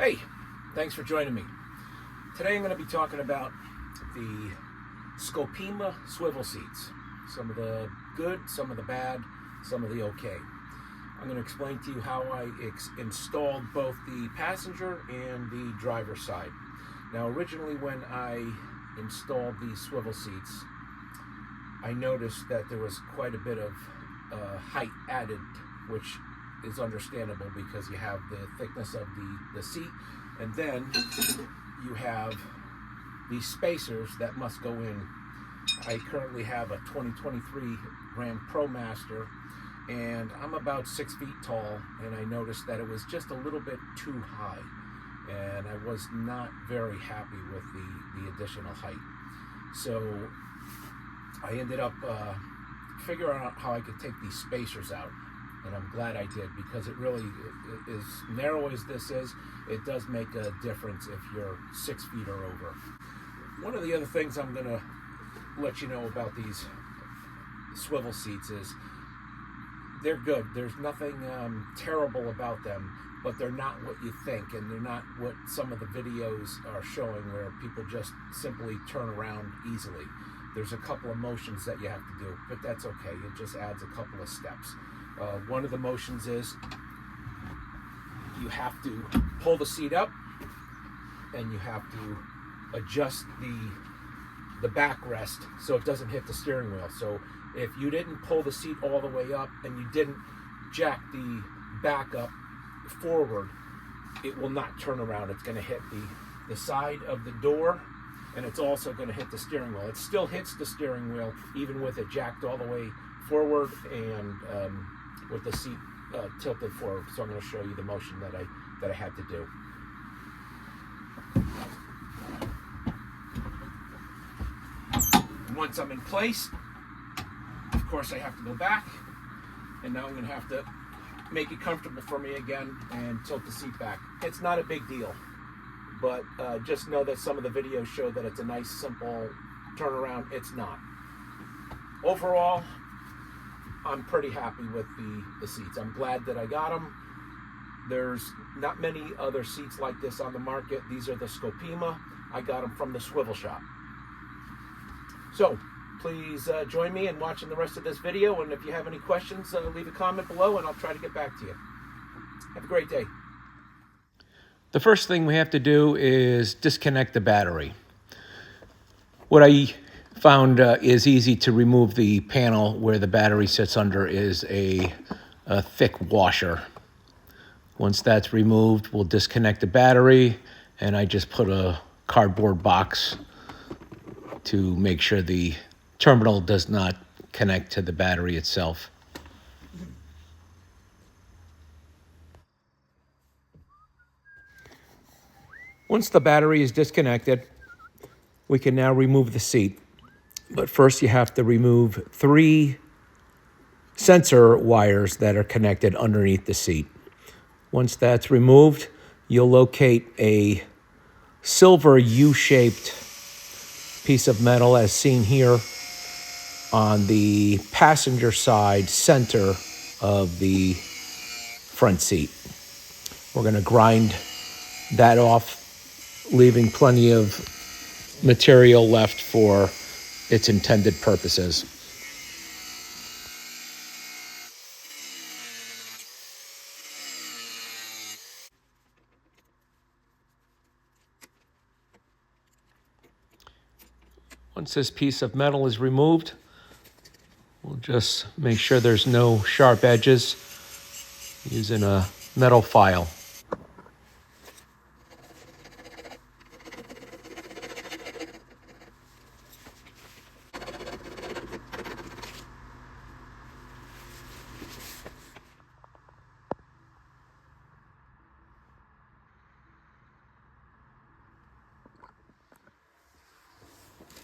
Hey, thanks for joining me. Today I'm going to be talking about the Scopema swivel seats. Some of the good, some of the bad, some of the okay. I'm going to explain to you how I installed both the passenger and the driver side. Now originally when I installed these swivel seats, I noticed that there was quite a bit of height added, which is understandable because you have the thickness of the seat, and then you have these spacers that must go in. I currently have a 2023 Ram ProMaster, and I'm about 6 feet tall, and I noticed that it was just a little bit too high, and I was not very happy with the additional height. So I ended up figuring out how I could take these spacers out. And I'm glad I did, because it really, as narrow as this is, it does make a difference if you're 6 feet or over. One of the other things I'm going to let you know about these swivel seats is they're good. There's nothing terrible about them, but they're not what you think, and they're not what some of the videos are showing where people just simply turn around easily. There's a couple of motions that you have to do, but that's okay. It just adds a couple of steps. One of the motions is you have to pull the seat up, and you have to adjust the backrest so it doesn't hit the steering wheel. So if you didn't pull the seat all the way up and you didn't jack the back up forward, it will not turn around. It's going to hit the side of the door, and it's also going to hit the steering wheel. It still hits the steering wheel even with it jacked all the way forward and with the seat tilted forward. So I'm going to show you the motion that I had to do. And once I'm in place, of course I have to go back, and now I'm going to have to make it comfortable for me again and tilt the seat back. It's not a big deal, but just know that some of the videos show that it's a nice simple turnaround. It's not. Overall, I'm pretty happy with the seats. I'm glad that I got them. There's not many other seats like this on the market. These are the Scopema. I got them from the swivel shop. So please join me in watching the rest of this video, and if you have any questions, leave a comment below and I'll try to get back to you. Have a great day. The first thing we have to do is disconnect the battery. What I found is easy to remove. The panel where the battery sits under is a thick washer. Once that's removed, we'll disconnect the battery, and I just put a cardboard box to make sure the terminal does not connect to the battery itself. Once the battery is disconnected, we can now remove the seat. But first you have to remove 3 sensor wires that are connected underneath the seat. Once that's removed, you'll locate a silver U-shaped piece of metal as seen here on the passenger side center of the front seat. We're going to grind that off, leaving plenty of material left for its intended purposes. Once this piece of metal is removed, we'll just make sure there's no sharp edges using a metal file.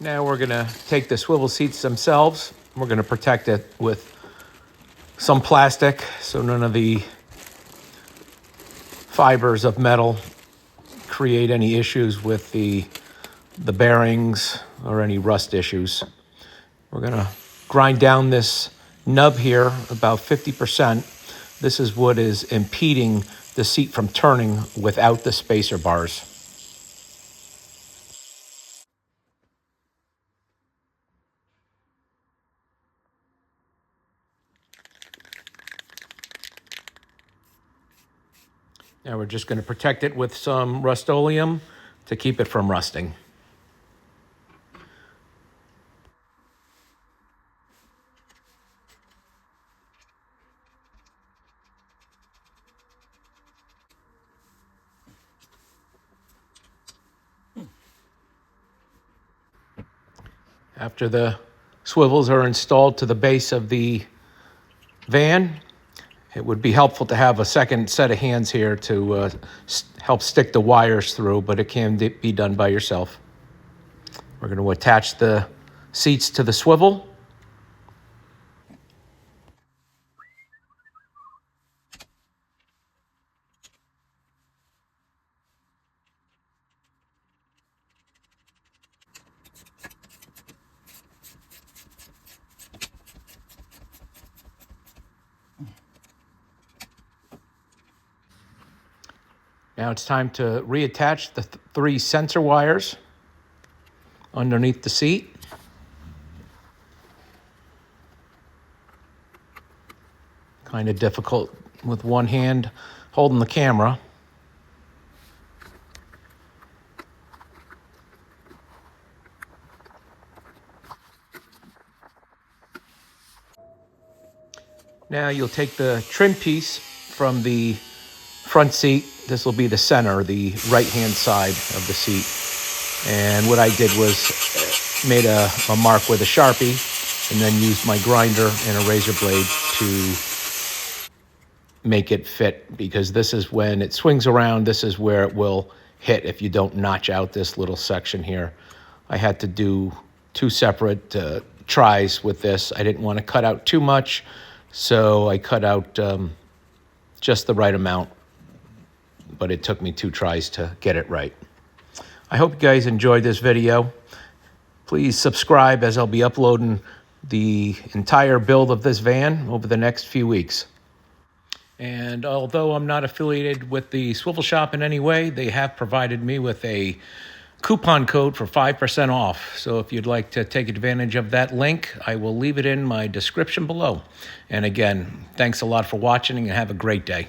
Now we're going to take the swivel seats themselves. We're going to protect it with some plastic so none of the fibers of metal create any issues with the bearings or any rust issues. We're going to grind down this nub here about 50%. This is what is impeding the seat from turning without the spacer bars. Now we're just going to protect it with some Rust-Oleum to keep it from rusting. After the swivels are installed to the base of the van, it would be helpful to have a second set of hands here to help stick the wires through, but it can be done by yourself. We're going to attach the seats to the swivel. Now it's time to reattach the three sensor wires underneath the seat. Kind of difficult with one hand holding the camera. Now you'll take the trim piece from the front seat. This will be the center, the right-hand side of the seat. And what I did was made a mark with a Sharpie and then used my grinder and a razor blade to make it fit, because this is when it swings around, this is where it will hit if you don't notch out this little section here. I had to do two separate tries with this. I didn't want to cut out too much, so I cut out just the right amount, but it took me 2 tries to get it right. I hope you guys enjoyed this video. Please subscribe, as I'll be uploading the entire build of this van over the next few weeks. And although I'm not affiliated with the Swivel Shop in any way, they have provided me with a coupon code for 5% off. So if you'd like to take advantage of that link, I will leave it in my description below. And again, thanks a lot for watching and have a great day.